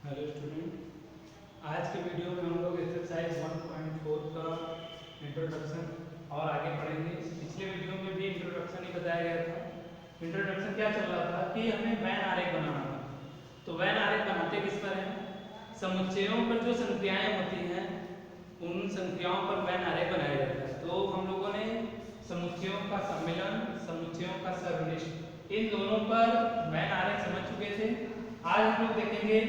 Hello student, आज के video में हम लोग एक्सरसाइज 1.4 का इंट्रोडक्शन और आगे पढ़ेंगे। पिछले वीडियो में भी इंट्रोडक्शन ही बताया गया था। इंट्रोडक्शन क्या चल रहा था कि हमें वैन आरेख बनाना था। तो वैन आरेख बनाते किस पर है? समुच्चयों पर जो संख्याएं होती हैं उन संख्याओं पर वैन आरेख बनाया जाता है। तो हम लोगों ने समुच्चयों का सम्मिलन, समुच्चयों का सरनिष्ठ, इन दोनों पर वैन आरेख समझ चुके थे। आज हम लोग देखेंगे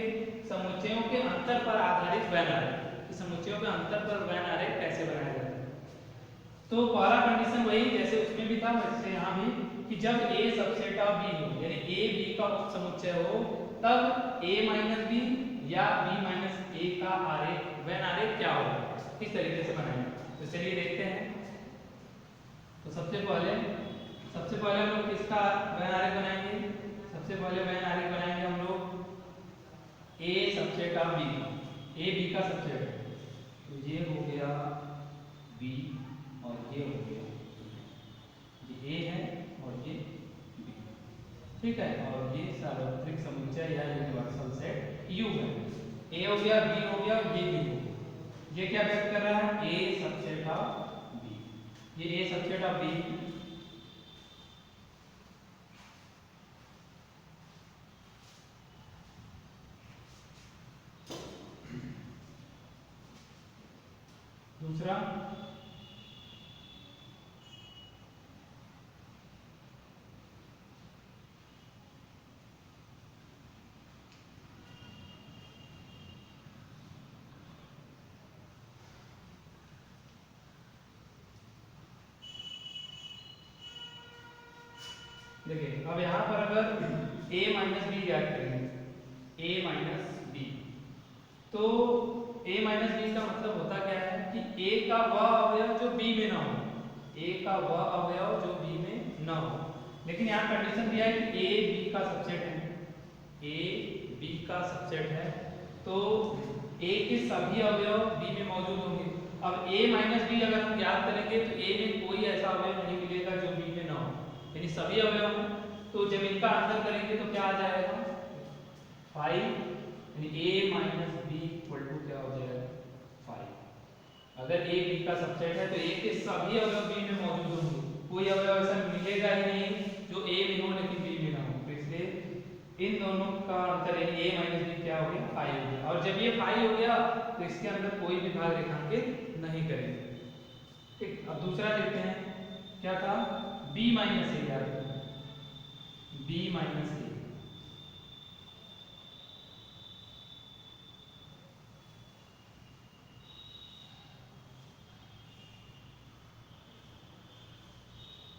समुच्चयों के अंतर पर आधारित वैन आरेख, समुच्चयों के अंतर पर वैन आरेख कैसे बनाया जाता है। तो पहला कंडीशन वही जैसे उसमें भी था वैसे यहाँ भी, कि जब A सबसेट ऑफ B हो, यानी A B का उप समुच्चय हो, तब A माइनस बी या B माइनस A का आरेख, वैन आरेख क्या होगा, किस तरीके से बनाएंगे। तो चलिए देखते हैं। तो सबसे पहले हम लोग किसका वैन आरेख बनाएंगे? सबसे पहले वैन आरेख बनाएंगे हम लोग A subset of B, A B का सबसेट है। तो ये हो गया B और ये हो गया, ये A है और ये B, ठीक है। और ये सार्वत्रिक समुच्चय या यूनिवर्सल सेट U है। A हो गया, B हो गया, ये B हो गया। ये क्या व्यक्त कर रहा है? A सबसेट ऑफ B, ये A सबसेट ऑफ B। दूसरा देखिए, अब यहाँ पर अगर a माइनस बी ज्ञात करेंगे, a माइनस बी, तो a माइनस बी का मतलब होता क्या है कि a का वह अवयव जो b में ना हो, a का वह अवयव जो b में ना हो। लेकिन यहाँ कंडीशन दिया है कि a b का सबसेट है, a b का सबसेट है, तो a के सभी अवयव b में मौजूद होंगे। अब a माइनस बी अगर हम ज्ञात करेंगे तो a में कोई ऐसा अवयव नहीं मिलेगा जो b में ना हो, यानी सभी अवयव हैं। तो जब इनका अंतर करेंगे तो क्या आ जाएगा? 5, यानी a minus B equal to क्या हो जाएगा? 5। अगर a b का सबसेट है तो a के सभी अवयव b में मौजूद होंगे, कोई अवयव ऐसा मिलेगा ही नहीं जो a में हो लेकिन b में ना हो। तो इसलिए इन दोनों का अंतर यानी a माइनस बी क्या हो गया? 5 हो गया। और जब ये 5 हो गया तो इसके अंदर कोई भी भाग रेखांकित नहीं करेंगे, ठीक। अब दूसरा देखते हैं, क्या था? b माइनस ए, याद रखना, b माइनस ए।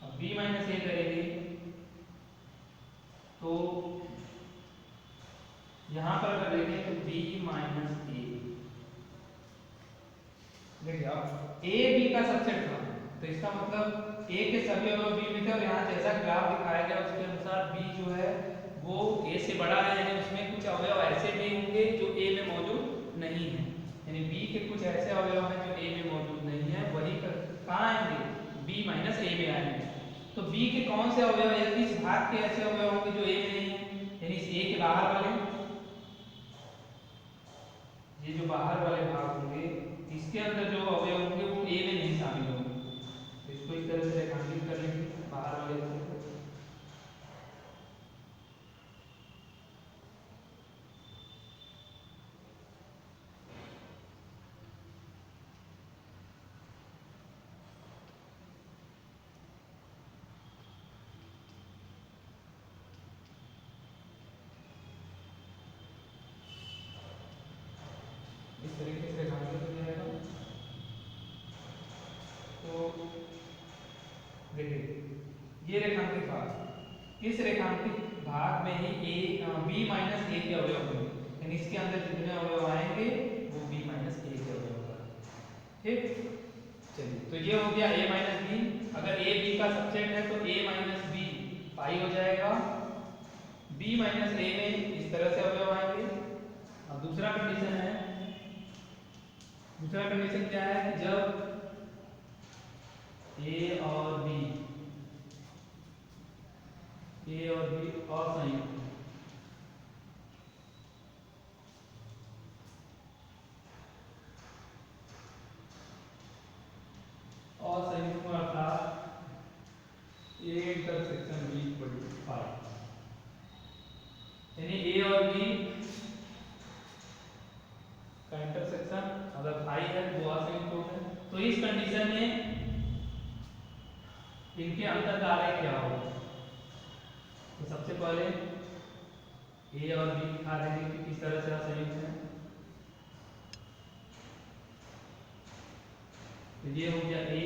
अब b माइनस ए करेंगे तो यहां पर अगर देखें तो b माइनस ए, देखिए अब a b का सबसेट था तो इसका मतलब a के सभी अवयव b में थे, और यहाँ जैसा ग्राफ दिखाया गया उसके अनुसार b जो है वो a से बड़ा है, यानी उसमें कुछ अवयव ऐसे भी होंगे जो a में मौजूद नहीं है, यानी b के कुछ ऐसे अवयव हैं जो a में मौजूद नहीं है, वही कहाँ आएंगे? b माइनस a में आएंगे। तो b के कौन से अवयव है? इस भाग के ऐसे अवयव होंगे जो a में नहीं है, यानी इस a के बाहर वाले, ये जो बाहर वाले भाग होंगे इसके अंदर जो अवयव होंगे वो a में नहीं शामिल होंगे। तो इसको इस तरह से रेखांकित कर लेंगे बाहर वाले को। इस तरीके से रेखांकित हो जाएगा। तो देखिए ये रेखांकित भाग, इस रेखांकित भाग में ही b माइनस ए के अवयव होंगे, यानी इसके अंदर जितने अवयव आएंगे वो b माइनस ए के अवयव होगा, ठीक। चलिए, तो ये हो गया a माइनस बी। अगर a b का सबसेट है तो a माइनस बी पाई हो जाएगा, b माइनस a में इस तरह से अवयव आएंगे। अब दूसरा कंडीशन है, दूसरा कंडीशन क्या है कि जब a और b असंयुक्त, पहले ए और बी दिखा देंगे कि किस तरह से असंयुक्त है। तो ये हो गया ए,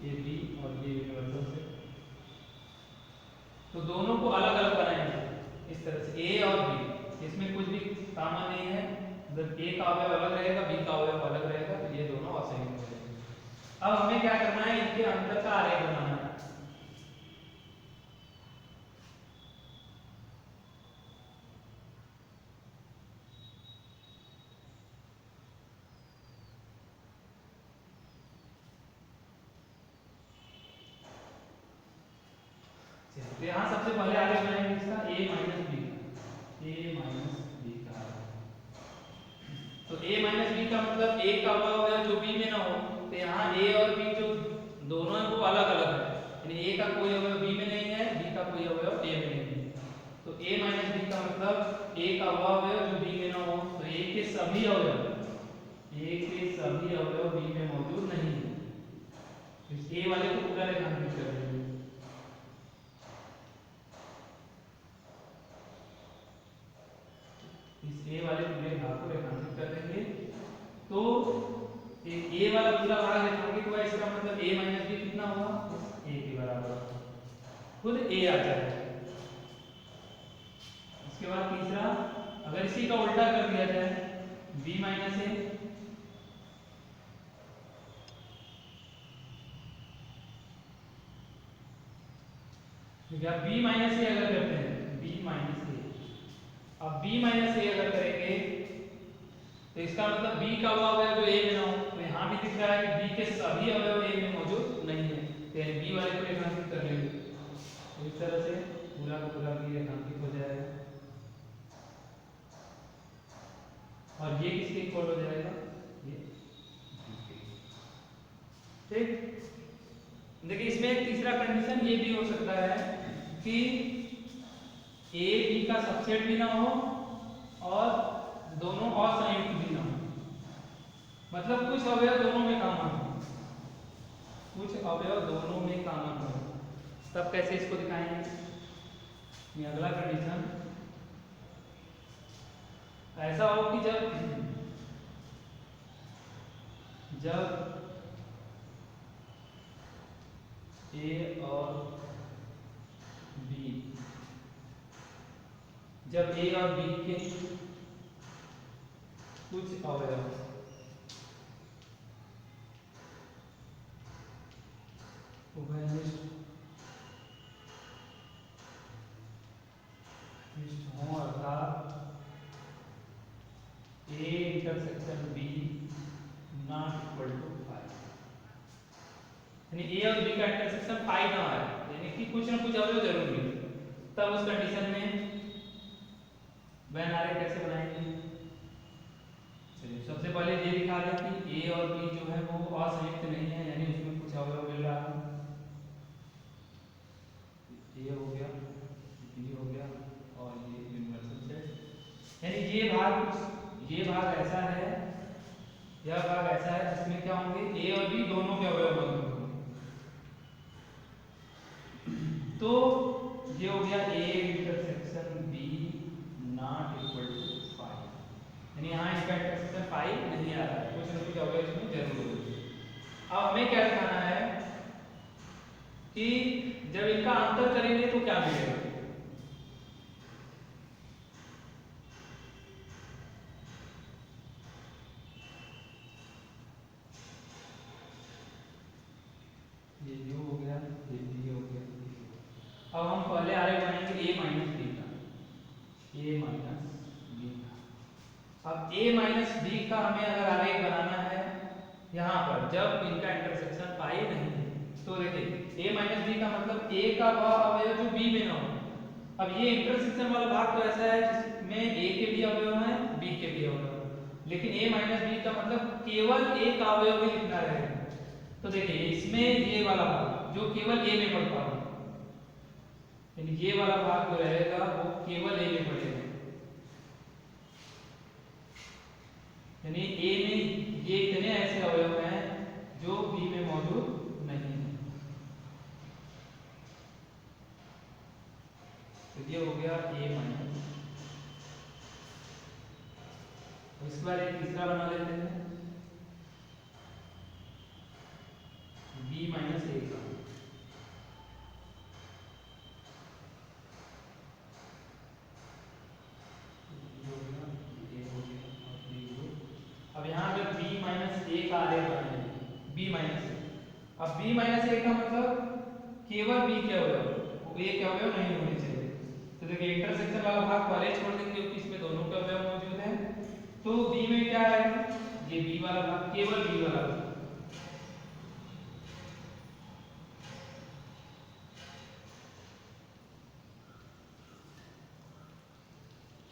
ये बी और ये यूनिवर्सल से। तो दोनों को अलग अलग बनाएंगे इस तरह से, ए और बी, इसमें कुछ भी कॉमन नहीं है, मतलब ए का अवयव अलग रहेगा, बी का अवयव अलग रहेगा, तो ये दोनों असंयुक्त हो जाएंगे। अब हमें क्या करना है, इनके अंतर का आरेख बनाना है। तो यहाँ सबसे पहले आगे बनाएंगे इसका a माइनस बी का। तो a माइनस बी का मतलब a का अवयव है जो b में ना हो, तो यहाँ a और b जो दोनों हैं वो अलग अलग है, यानी a का कोई अवयव b में नहीं है, b का कोई अवयव a में नहीं है। तो a माइनस बी का मतलब a का अवयव है जो b में ना हो, तो a के सभी अवयव b में मौजूद नहीं है। इस a वाले को पूरा रेखांकित कर देंगे। इस a वाले पूरे भाग को रेखांकित कर देंगे। तो a वाला पूरा भाग रेखांकित हुआ, इसका मतलब a माइनस बी कितना हुआ, a के बराबर, खुद a आ जाएगा। उसके बाद तीसरा, अगर इसी का उल्टा कर दिया जाए b minus a, b minus a अगर करते हैं, b माइनस a, अब b माइनस a अगर करेंगे तो इसका मतलब b का अवयव है जो a में ना हो, तो यहाँ भी दिख रहा है कि b के सभी अवयव a में मौजूद नहीं है, तो यानी b वाले को रेखांकित कर लेंगे। तो इस तरह से पूरा का पूरा b रेखांकित हो जाएगा, और ये किसके इक्वल हो जाएगा, ये ठीक। देखिए इसमें एक तीसरा कंडीशन ये भी हो सकता है कि a b का सबसेट भी ना हो और दोनों असंयुक्त भी ना हो, मतलब कुछ अवयव दोनों में कॉमन हो, तब कैसे इसको दिखाएंगे। ये अगला कंडीशन ऐसा हो कि जब a और b के कुछ अवयव हों, अर्थात a intersection b not equal to 5, यानी a और b का इंटरसेक्शन 5 ना आए, यानी कि कुछ ना कुछ अवयव जरूर मिले, तब उस कंडीशन में वेन आरेख कैसे बनाएंगे। चलिए सबसे पहले ये दिखा दें कि a और b जो है वो असंयुक्त नहीं है, यानी उसमें कुछ अवयव मिल रहा है, ये हो गया, ये हो गया, और ये यूनिवर्सल सेट, यानी ये भाग ऐसा है, यह भाग ऐसा है जिसमें क्या होंगे, a और b दोनों के अवयव मौजूद होंगे। तो ये हो गया a intersection b not equal to 5, यानी यहाँ इसका इंटरसेक्शन 5 नहीं आ रहा है, कुछ ना कुछ अवयव इसमें जरूर होगा। अब हमें क्या दिखाना है कि जब इनका अंतर करेंगे तो क्या मिलेगा। ये u हो गया, ये b हो गया। अब हम पहले आरेख बनाएंगे a माइनस b का, अब a माइनस b का हमें अगर आरेख बनाना है यहाँ पर जब इनका इंटरसेक्शन पाई नहीं है, तो देखिए a माइनस b का मतलब a का वह अवयव जो b में ना हो। अब ये इंटरसेक्शन वाला भाग तो ऐसा है जिसमें a के भी अवयव हैं, b के भी अवयव हैं, लेकिन a माइनस b का मतलब केवल a का अवयव ही लिखना रहेगा। तो देखिए इसमें ये वाला भाग जो केवल a में पड़ता है, यानी ये वाला भाग जो रहेगा वो केवल a में पड़ेगा, यानी a में ये इतने ऐसे अवयव हैं जो b में मौजूद नहीं है। तो ये हो गया ए माइनस, इसके बाद एक तीसरा बना लेते हैं बी माइनस ए का। अब यहाँ अगर b माइनस ए का आलेख बनाएंगे, b माइनस ए, अब b माइनस ए का मतलब केवल b के अवयव, a के अवयव नहीं होने चाहिए। तो देखिए इंटरसेक्शन वाला भाग पहले छोड़ देंगे क्योंकि इसमें दोनों के अवयव मौजूद हैं। तो b में क्या आएगा, ये b वाला भाग, केवल b वाला भाग।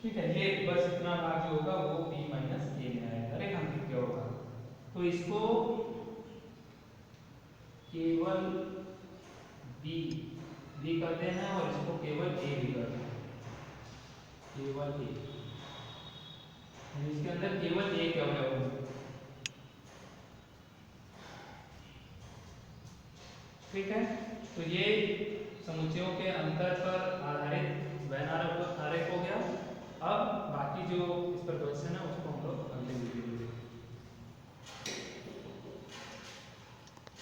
ठीक है, ये बस इतना भाग जो होगा वो b माइनस ए में आएगा, रेखांकित किया होगा। तो इसको केवल b करते हैं और इसको केवल a भी करते हैं, केवल a, इसके अंदर केवल a के अवयव होंगे। ठीक है, तो ये समुच्चयों के अंतर पर आधारित वेन आरेख हो गया। अब बाकी जो इस पर क्वेश्चन है उसको हम लोग अगले वीडियो में